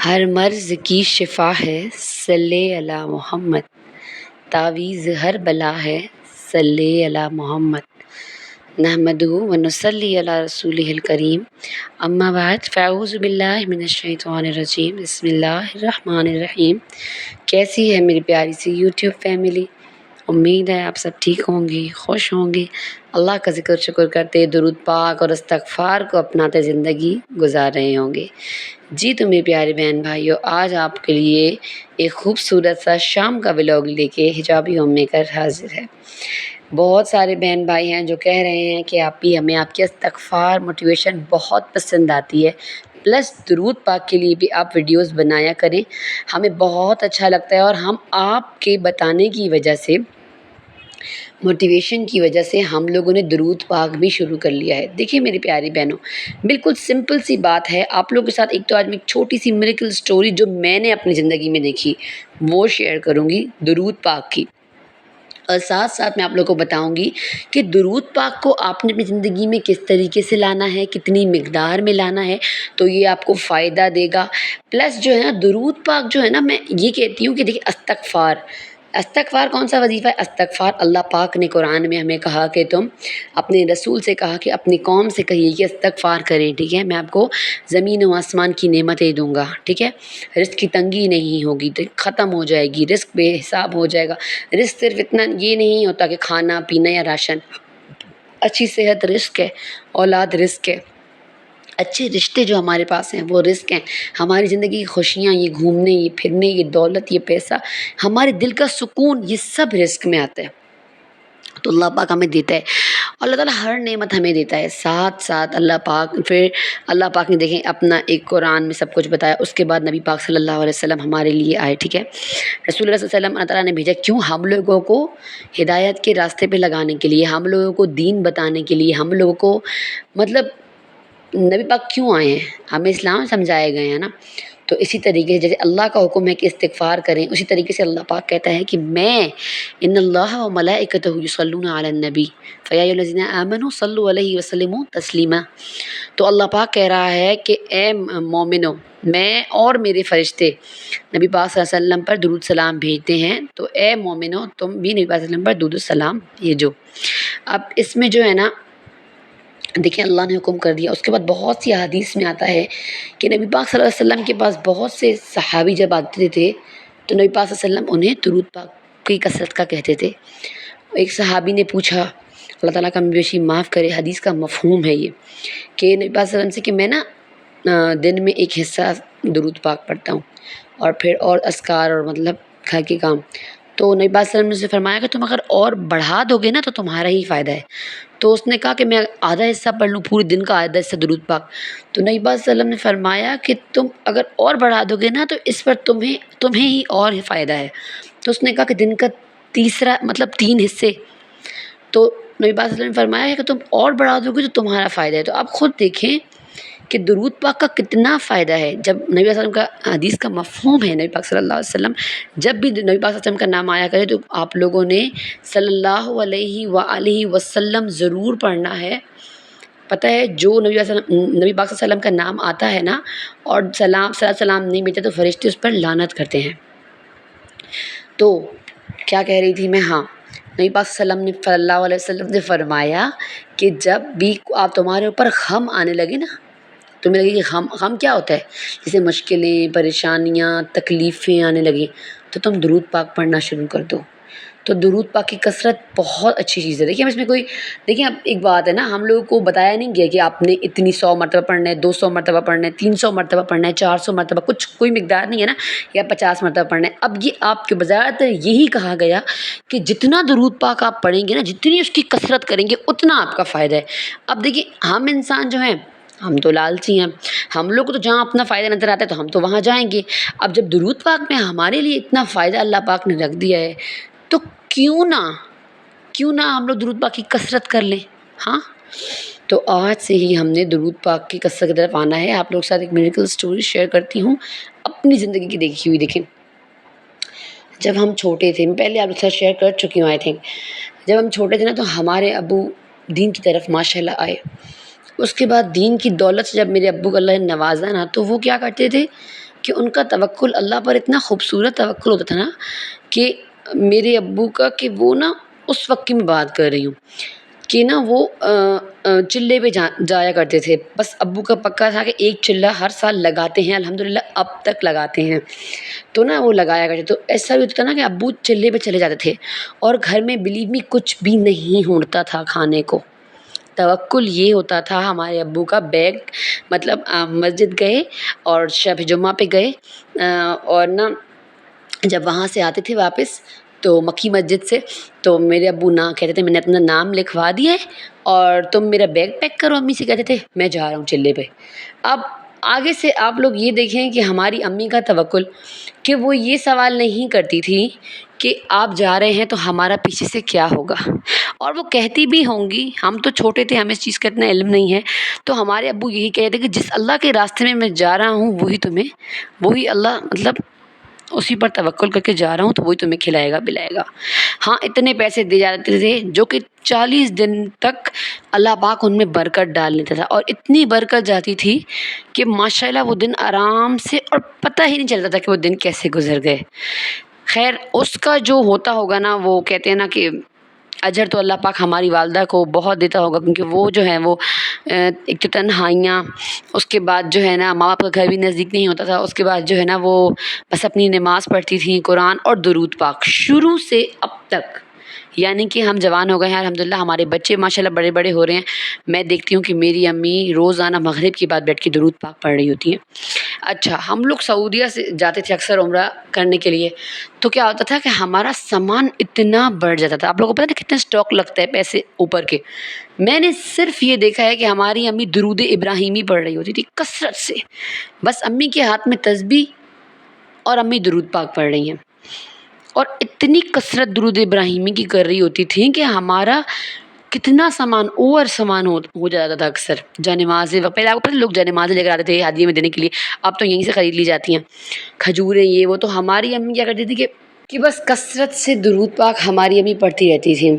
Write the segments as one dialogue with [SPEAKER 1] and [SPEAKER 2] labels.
[SPEAKER 1] ہر مرض کی شفا ہے صلی علی محمد، تعویذ ہر بلا ہے صلی علی محمد، نحمدہ و نصلی علی رسولہ الکریم، اما بعد فاعوذ باللہ من الشیطان الرجیم، بسم اللہ الرحمن الرحیم۔ کیسی ہے میری پیاری سی یوٹیوب فیملی؟ امید ہے آپ سب ٹھیک ہوں گے، خوش ہوں گے، اللہ کا ذکر شکر کرتے، درود پاک اور استغفار کو اپناتے زندگی گزار رہے ہوں گے۔ جی تو میرے پیارے بہن بھائیوں، آج آپ کے لیے ایک خوبصورت سا شام کا ولاگ لے کے حجابی ہوم میکر حاضر ہے۔ بہت سارے بہن بھائی ہیں جو کہہ رہے ہیں کہ آپ ہمیں آپ کی استغفار موٹیویشن بہت پسند آتی ہے، پلس درود پاک کے لیے بھی آپ ویڈیوز بنایا کریں، ہمیں بہت اچھا لگتا ہے، اور ہم آپ کے بتانے کی وجہ سے، موٹیویشن کی وجہ سے ہم لوگوں نے درود پاک بھی شروع کر لیا ہے۔ دیکھیے میری پیاری بہنوں، بالکل سمپل سی بات ہے، آپ لوگوں کے ساتھ ایک تو آج میں ایک چھوٹی سی میریکل سٹوری جو میں نے اپنی زندگی میں دیکھی وہ شیئر کروں گی درود پاک کی، اور ساتھ ساتھ میں آپ لوگوں کو بتاؤں گی کہ درود پاک کو آپ نے اپنی زندگی میں کس طریقے سے لانا ہے، کتنی مقدار میں لانا ہے، تو یہ آپ کو فائدہ دے گا۔ پلس جو ہے نا درود پاک جو ہے نا، میں یہ کہتی ہوں کہ دیکھیں استغفار کون سا وظیفہ ہے؟ استغفار اللہ پاک نے قرآن میں ہمیں کہا کہ تم اپنے رسول سے کہا کہ اپنی قوم سے کہیے کہ استغفار کریں، ٹھیک ہے، میں آپ کو زمین و آسمان کی نعمتیں دوں گا، ٹھیک ہے، رزق کی تنگی نہیں ہوگی، ختم ہو جائے گی، رزق بے حساب ہو جائے گا۔ رزق صرف اتنا یہ نہیں ہوتا کہ کھانا پینا یا راشن، اچھی صحت رزق ہے، اولاد رزق ہے، اچھے رشتے جو ہمارے پاس ہیں وہ رزق ہیں، ہماری زندگی کی خوشیاں، یہ گھومنے، یہ پھرنے، یہ دولت، یہ پیسہ، ہمارے دل کا سکون، یہ سب رزق میں آتا ہے، تو اللہ پاک ہمیں دیتا ہے، اللہ تعالیٰ ہر نعمت ہمیں دیتا ہے۔ ساتھ ساتھ اللہ پاک نے دیکھیں اپنا ایک قرآن میں سب کچھ بتایا، اس کے بعد نبی پاک صلی اللہ علیہ وسلم ہمارے لیے آئے، ٹھیک ہے، رسول اللہ صلی اللہ علیہ وسلم اللہ تعالیٰ نے بھیجا، کیوں؟ ہم لوگوں کو ہدایت کے راستے پہ لگانے کے لیے، ہم لوگوں کو دین بتانے کے لیے، ہم لوگوں کو مطلب نبی پاک کیوں آئے ہیں؟ ہمیں اسلام سمجھائے گئے ہیں نا، تو اسی طریقے سے جیسے اللہ کا حکم ہے کہ استغفار کریں، اسی طریقے سے اللہ پاک کہتا ہے کہ میں ان اللہ و ملائکتہ یصلون علی النبی فیا ایھا الذین آمنوا صلوا علیہ وسلموا تسلیما، تو اللہ پاک کہہ رہا ہے کہ اے مومنو، میں اور میرے فرشتے نبی پاک صلی اللہ علیہ وسلم پر درود سلام بھیجتے ہیں، تو اے مومنو تم بھی نبی پاک صلی اللہ علیہ وسلم پر درود السلام بھیجو۔ اب اس میں جو ہے نا دیکھیں اللہ نے حکم کر دیا، اس کے بعد بہت سی احادیث میں آتا ہے کہ نبی پاک صلی اللہ علیہ وسلم کے پاس بہت سے صحابی جب آتے تھے تو نبی پاک صلی اللہ علیہ وسلم انہیں درود پاک کی کثرت کا کہتے تھے۔ ایک صحابی نے پوچھا، اللہ تعالیٰ کا بیشی معاف کرے، حدیث کا مفہوم ہے یہ کہ نبی پاک صلی اللہ علیہ وسلم سے کہ میں نا دن میں ایک حصہ درود پاک پڑھتا ہوں، اور پھر اور اذکار اور مطلب گھر کے کام، تو نبی پاک صلی اللہ علیہ وسلم نے اسے فرمایا کہ تم اگر اور بڑھا دو گے نا تو تمہارا ہی فائدہ ہے، تو اس نے کہا کہ میں آدھا حصہ پڑھ لوں، پورے دن کا آدھا حصہ درود پاک، تو نبی پاک صلی اللہ علیہ وسلم نے فرمایا کہ تم اگر اور بڑھا دو گے نا تو اس پر تمہیں ہی اور فائدہ ہے، تو اس نے کہا کہ دن کا تیسرا مطلب 3 حصے، تو نبی پاک صلی اللہ علیہ وسلم نے فرمایا کہ تم اور بڑھا دو گے تو تمہارا فائدہ ہے۔ تو آپ خود دیکھیں کہ درود پاک کا کتنا فائدہ ہے، جب نبی صلی اللہ علیہ وسلم کا حدیث کا مفہوم ہے، نبی پاک صلی اللہ علیہ وسلم جب بھی نبی پاک صلی اللہ علیہ وسلم کا نام آیا کرے تو آپ لوگوں نے صلی اللہ علیہ وآلہ وسلم ضرور پڑھنا ہے۔ پتہ ہے جو نبی پاک صلی اللہ علیہ وسلم کا نام آتا ہے نا اور سلام نہیں ملتا تو فرشتے اس پر لعنت کرتے ہیں۔ تو کیا کہہ رہی تھی میں؟ ہاں، نبی پاک صلی اللہ علیہ وسلم نے فرمایا کہ جب بھی آپ تمہارے اوپر غم آنے لگے نا، تمہیں لگے کہ غم کیا ہوتا ہے، جیسے مشکلیں، پریشانیاں، تکلیفیں آنے لگیں، تو تم درود پاک پڑھنا شروع کر دو۔ تو درود پاک کی کثرت بہت اچھی چیز ہے۔ دیکھیں ہم اس میں دیکھیں اب ایک بات ہے نا، ہم لوگوں کو بتایا نہیں گیا کہ آپ نے اتنی 100 مرتبہ پڑھنا ہے، 200 مرتبہ پڑھنا ہے، 300 مرتبہ پڑھنا ہے، 400 مرتبہ، کوئی مقدار نہیں ہے نا، یا 50 مرتبہ پڑھنا ہے۔ اب یہ آپ کے بظاہر یہی کہا گیا کہ جتنا درود پاک آپ پڑھیں گے نا، جتنی اس کی کثرت کریں گے اتنا آپ کا فائدہ ہے۔ اب دیکھیں ہم انسان جو ہیں ہم تو لالچی ہیں، ہم لوگ کو تو جہاں اپنا فائدہ نظر آتا ہے تو ہم تو وہاں جائیں گے۔ اب جب درود پاک میں ہمارے لیے اتنا فائدہ اللہ پاک نے رکھ دیا ہے تو کیوں نہ ہم لوگ درود پاک کی کثرت کر لیں۔ ہاں، تو آج سے ہی ہم نے درود پاک کی کثرت کی طرف آنا ہے۔ آپ لوگ کے ساتھ ایک میریکل سٹوری شیئر کرتی ہوں اپنی زندگی کی دیکھی ہوئی۔ دیکھیں جب ہم چھوٹے تھے، میں پہلے آپ کے ساتھ شیئر کر چکی ہوں آئی تھنک، جب ہم چھوٹے تھے نا تو ہمارے ابو دین کی طرف ماشاءاللہ آئے، اس کے بعد دین کی دولت سے جب میرے ابو کو اللہ نے نوازا نا تو وہ کیا کرتے تھے کہ ان کا توکل اللہ پر اتنا خوبصورت توکل ہوتا تھا نا کہ میرے ابو کا، کہ وہ نا اس وقت کی میں بات کر رہی ہوں کہ نا وہ چلے پہ جایا کرتے تھے. بس ابو کا پکا تھا کہ ایک چلہ ہر سال لگاتے ہیں، الحمدللہ اب تک لگاتے ہیں. تو نا وہ لگایا کرتے. تو ایسا بھی ہوتا تھا نا کہ ابو چلے پہ چلے جاتے تھے اور گھر میں بلیو می کچھ بھی نہیں ہوتا تھا کھانے کو. توکل یہ ہوتا تھا ہمارے ابو کا. بیگ مطلب مسجد گئے اور شب جمعہ پہ گئے اور نا جب وہاں سے آتے تھے واپس تو مکی مسجد سے، تو میرے ابو نہ کہتے تھے میں نے اپنا نام لکھوا دیا ہے اور تم میرا بیگ پیک کرو. امی سے کہتے تھے میں جا رہا ہوں چلے پہ. اب آگے سے آپ لوگ یہ دیکھیں کہ ہماری امی کا توکل، کہ وہ یہ سوال نہیں کرتی تھی کہ آپ جا رہے ہیں تو ہمارا پیچھے سے کیا ہوگا. اور وہ کہتی بھی ہوں گی، ہم تو چھوٹے تھے، ہمیں اس چیز کا اتنا علم نہیں ہے، تو ہمارے ابو یہی کہتے کہ جس اللہ کے راستے میں جا رہا ہوں وہی اللہ، مطلب اسی پر توکل کر کے جا رہا ہوں تو وہی تمہیں کھلائے گا پلائے گا. ہاں اتنے پیسے دے جاتے تھے جو کہ 40 دن تک اللہ پاک ان میں برکت ڈال لیتا تھا، اور اتنی برکت جاتی تھی کہ ماشاءاللہ وہ دن آرام سے، اور پتہ ہی نہیں چلتا تھا کہ وہ دن کیسے گزر گئے. خیر اس کا جو ہوتا ہوگا نا، وہ کہتے ہیں نا کہ اجر تو اللہ پاک ہماری والدہ کو بہت دیتا ہوگا، کیونکہ وہ جو ہے وہ ایک تو تنہائیاں، اس کے بعد جو ہے نا ماں باپ کا گھر بھی نزدیک نہیں ہوتا تھا، اس کے بعد جو ہے نا وہ بس اپنی نماز پڑھتی تھیں، قرآن اور درود پاک شروع سے اب تک. یعنی کہ ہم جوان ہو گئے ہیں الحمدللہ، ہمارے بچے ماشاءاللہ بڑے بڑے ہو رہے ہیں. میں دیکھتی ہوں کہ میری امی روزانہ مغرب کے بعد بیٹھ کے درود پاک پڑھ رہی ہوتی ہیں. اچھا ہم لوگ سعودیہ سے جاتے تھے اکثر عمرہ کرنے کے لیے، تو کیا ہوتا تھا کہ ہمارا سامان اتنا بڑھ جاتا تھا. آپ لوگوں کو پتہ ہے کتنا اسٹاک لگتا ہے پیسے اوپر کے. میں نے صرف یہ دیکھا ہے کہ ہماری امی درود ابراہیمی پڑھ رہی ہوتی تھی کثرت سے. بس امی کے ہاتھ میں تسبیح اور امی درود پاک پڑھ رہی ہیں، اور اتنی کثرت درود ابراہیمی کی کر رہی ہوتی تھیں کہ ہمارا کتنا سامان اوور سامان ہو جاتا تھا. اکثر جانمازیں، پہلے آپ کو پتہ ہے لوگ جانمازیں لے کر آتے تھے ہدیے میں دینے کے لیے، اب تو یہیں سے خرید لی جاتی ہیں کھجوریں یہ وہ. تو ہماری امی کیا کرتی تھی کہ بس کثرت سے درود پاک ہماری امی پڑھتی رہتی تھیں.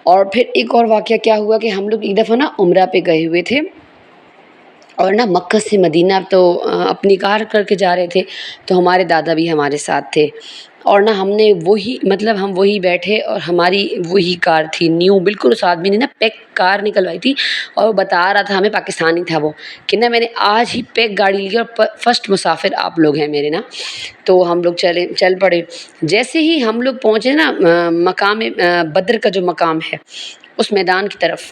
[SPEAKER 1] اور پھر ایک اور واقعہ کیا ہوا کہ ہم لوگ ایک دفعہ نا عمرہ پہ گئے ہوئے تھے، اور نا مکہ سے مدینہ تو اپنی کار کر کے جا رہے تھے، تو ہمارے دادا بھی ہمارے ساتھ تھے. اور نا ہم نے ہم وہی بیٹھے، اور ہماری وہی کار تھی نیو بالکل. اس آدمی نے نا پیک کار نکلوائی تھی، اور وہ بتا رہا تھا ہمیں، پاکستانی تھا وہ، کہ نا میں نے آج ہی پیک گاڑی لی اور فرسٹ مسافر آپ لوگ ہیں میرے نا. تو ہم لوگ چل پڑے. جیسے ہی ہم لوگ پہنچے نا مقام بدر کا جو مقام ہے اس میدان کی طرف،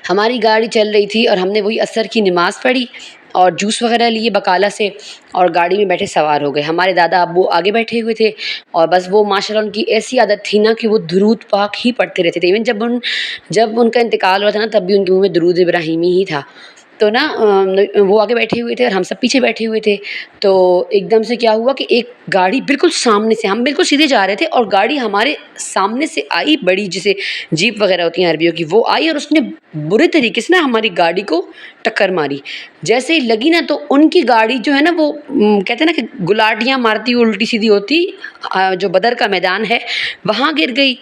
[SPEAKER 1] ہماری گاڑی چل رہی تھی اور ہم نے وہی عصر کی نماز پڑھی اور جوس وغیرہ لیے بقالہ سے، اور گاڑی میں بیٹھے سوار ہو گئے. ہمارے دادا ابو آگے بیٹھے ہوئے تھے، اور بس وہ ماشاءاللہ ان کی ایسی عادت تھی نا کہ وہ درود پاک ہی پڑھتے رہتے تھے. ایون جب ان کا انتقال ہوا تھا نا، تب بھی ان کے منہ میں درود ابراہیمی ہی تھا. تو نا وہ آگے بیٹھے ہوئے تھے اور ہم سب پیچھے بیٹھے ہوئے تھے. تو ایک دم سے کیا ہوا کہ ایک گاڑی بالکل سامنے سے، ہم بالکل سیدھے جا رہے تھے اور گاڑی ہمارے سامنے سے آئی، بڑی جسے جیپ وغیرہ ہوتی ہیں عربیوں کی، وہ آئی اور اس نے برے طریقے سے نا ہماری گاڑی کو ٹکر ماری. جیسے ہی لگی نا تو ان کی گاڑی جو ہے نا وہ کہتے ہیں نا کہ گلاٹیاں مارتی الٹی سیدھی ہوتی، جو بدر کا میدان ہے وہاں گر گئی.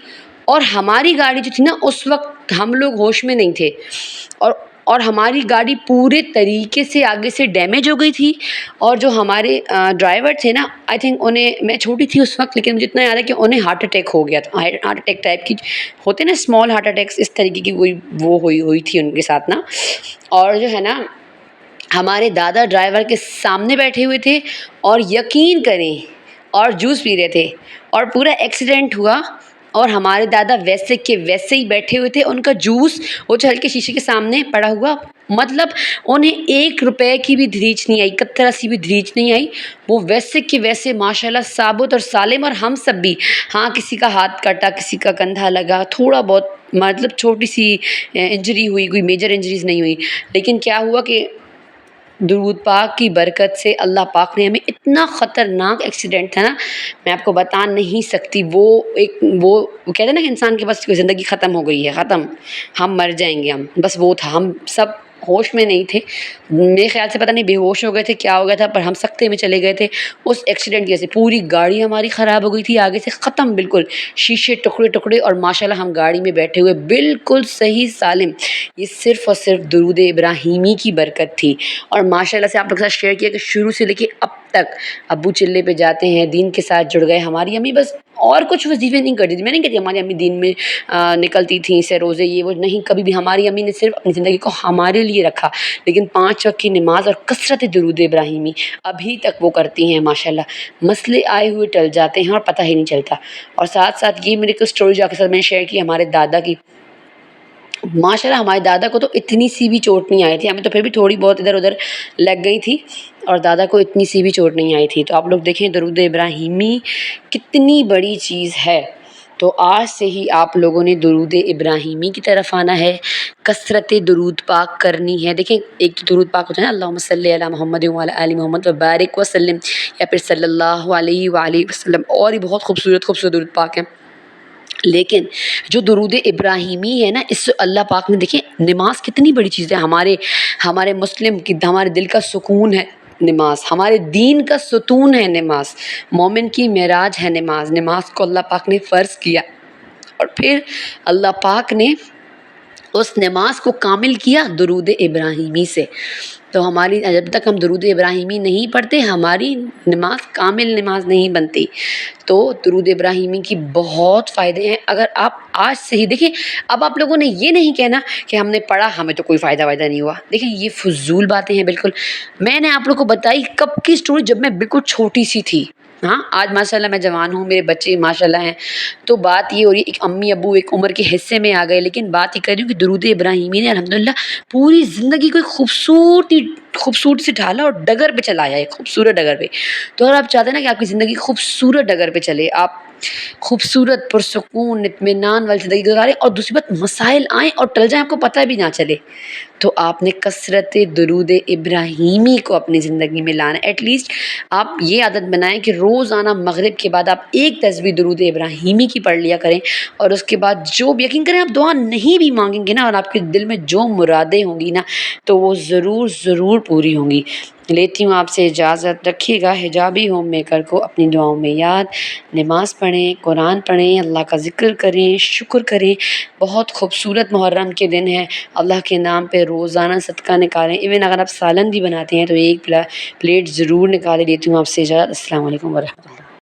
[SPEAKER 1] اور ہماری گاڑی جو تھی نا اس وقت ہم لوگ ہوش میں نہیں تھے، اور ہماری گاڑی پورے طریقے سے آگے سے ڈیمیج ہو گئی تھی. اور جو ہمارے ڈرائیور تھے نا، آئی تھنک انہیں، میں چھوٹی تھی اس وقت لیکن مجھے اتنا یاد ہے کہ انہیں ہارٹ اٹیک ہو گیا تھا. ہارٹ اٹیک ٹائپ کی ہوتے نا اسمال ہارٹ اٹیکس، اس طریقے کی وہ ہوئی تھی ان کے ساتھ نا. اور جو ہے نا ہمارے دادا ڈرائیور کے سامنے بیٹھے ہوئے تھے اور یقین کریں اور جوس پی رہے تھے، اور پورا ایکسیڈنٹ ہوا اور ہمارے دادا ویسے کے ویسے ہی بیٹھے ہوئے تھے. ان کا جوس وہ چل کے شیشے کے سامنے پڑا ہوا، مطلب انہیں 1 روپے کی بھی دھریچ نہیں آئی، قطرہ سی بھی دھریچ نہیں آئی. وہ ویسے کے ویسے ماشاءاللہ ثابت اور سالم. اور ہم سب بھی، ہاں کسی کا ہاتھ کٹا، کسی کا کندھا لگا، تھوڑا بہت مطلب چھوٹی سی انجری ہوئی، کوئی میجر انجریز نہیں ہوئی. لیکن کیا ہوا کہ درود پاک کی برکت سے اللہ پاک نے ہمیں، اتنا خطرناک ایکسیڈنٹ تھا نا میں آپ کو بتا نہیں سکتی. وہ کہتے ہیں نا کہ انسان کے بس زندگی ختم ہو گئی ہے، ختم، ہم مر جائیں گے، ہم بس وہ تھا. ہم سب ہوش میں نہیں تھے، میرے خیال سے پتہ نہیں بے ہوش ہو گئے تھے کیا ہو گیا تھا، پر ہم سکتے میں چلے گئے تھے اس ایکسیڈنٹ کی وجہ سے۔ پوری گاڑی ہماری خراب ہو گئی تھی آگے سے، ختم بالکل، شیشے ٹکڑے ٹکڑے، اور ماشاءاللہ ہم گاڑی میں بیٹھے ہوئے بالکل صحیح سالم۔ یہ صرف اور صرف درود ابراہیمی کی برکت تھی۔ اور ماشاءاللہ سے آپ لوگ کے ساتھ شیئر کیا کہ شروع سے لے کے اب تک ابو چلے پہ جاتے ہیں، دین کے ساتھ جڑ گئے۔ ہماری امی بس اور کچھ وظیفے نہیں کرتی تھی، میں نہیں کہتی ہماری امی دین میں نکلتی تھیں سے روزے یہ وہ نہیں، کبھی بھی ہماری امی نے صرف اپنی زندگی کو ہمارے لیے رکھا، لیکن 5 وقت کی نماز اور کثرت درود ابراہیمی ابھی تک وہ کرتی ہیں ماشاءاللہ۔ مسئلے آئے ہوئے ٹل جاتے ہیں اور پتہ ہی نہیں چلتا۔ اور ساتھ ساتھ یہ میری ایک اسٹوری جو آپ کے ساتھ میں نے شیئر کی ہمارے دادا کی، ماشاءاللہ ہمارے دادا کو تو اتنی سی بھی چوٹ نہیں آئی تھی، ہمیں تو پھر بھی تھوڑی بہت ادھر ادھر لگ گئی تھی، اور دادا کو اتنی سی بھی چوٹ نہیں آئی تھی۔ تو آپ لوگ دیکھیں درود ابراہیمی کتنی بڑی چیز ہے۔ تو آج سے ہی آپ لوگوں نے درود ابراہیمی کی طرف آنا ہے، کثرت درود پاک کرنی ہے۔ دیکھیں ایک تو درود پاک ہوتا ہے نا، اللہم صلی علی محمد وعلی آل محمد وبارک وسلم، یا پھر صلی اللہ علیہ وآلہ وسلم، اور بھی بہت خوبصورت خوبصورت درود پاک ہیں۔ لیکن جو درود ابراہیمی ہے نا، اس سے اللہ پاک نے دیکھیں نماز کتنی بڑی چیز ہے، ہمارے مسلم کی، ہمارے دل کا سکون ہے نماز، ہمارے دین کا ستون ہے نماز، مومن کی معراج ہے نماز۔ نماز کو اللہ پاک نے فرض کیا، اور پھر اللہ پاک نے اس نماز کو کامل کیا درود ابراہیمی سے۔ تو ہماری جب تک ہم درود ابراہیمی نہیں پڑھتے ہماری نماز کامل نماز نہیں بنتی۔ تو درود ابراہیمی کی بہت فائدے ہیں۔ اگر آپ آج سے ہی دیکھیں، اب آپ لوگوں نے یہ نہیں کہنا کہ ہم نے پڑھا ہمیں تو کوئی فائدہ نہیں ہوا، دیکھیں یہ فضول باتیں ہیں بالکل۔ میں نے آپ لوگوں کو بتائی کب کی اسٹوری، جب میں بالکل چھوٹی سی تھی۔ ہاں آج ماشاءاللہ میں جوان ہوں، میرے بچے ماشاءاللہ ہیں، تو بات یہ ہو رہی ہے ایک امی ابو ایک عمر کے حصے میں آ گئے، لیکن بات یہ کر رہی ہوں کہ درود ابراہیمی نے الحمدللہ پوری زندگی کو ایک خوبصورتی سے ڈھالا اور ڈگر پہ چلایا، ایک خوبصورت ڈگر پہ۔ تو اگر آپ چاہتے ہیں نا کہ آپ کی زندگی خوبصورت ڈگر پہ چلے، آپ خوبصورت پرسکون اطمینان والی زندگی گزاریں، اور دوسری بات مسائل آئیں اور ٹل جائیں آپ کو پتہ بھی نہ چلے، تو آپ نے کثرت درود ابراہیمی کو اپنی زندگی میں لانا۔ ایٹ لیسٹ آپ یہ عادت بنائیں کہ روزانہ مغرب کے بعد آپ ایک تسبیح درود ابراہیمی کی پڑھ لیا کریں، اور اس کے بعد جو بھی یقین کریں آپ دعا نہیں بھی مانگیں گے نا، اور آپ کے دل میں جو مرادیں ہوں گی نا تو وہ ضرور ضرور پوری ہوں گی۔ لیتی ہوں آپ سے اجازت، رکھیے گا حجابی ہوم میکر کو اپنی دعاؤں میں یاد، نماز پڑھیں، قرآن پڑھیں، اللہ کا ذکر کریں، شکر کریں۔ بہت خوبصورت محرم کے دن ہے، اللہ کے نام پہ روزانہ صدقہ نکالیں، ایون اگر آپ سالن بھی بناتے ہیں تو ایک پلیٹ ضرور نکالیں۔ لیتی ہوں آپ سے اجازت، السلام علیکم ورحمۃ اللہ۔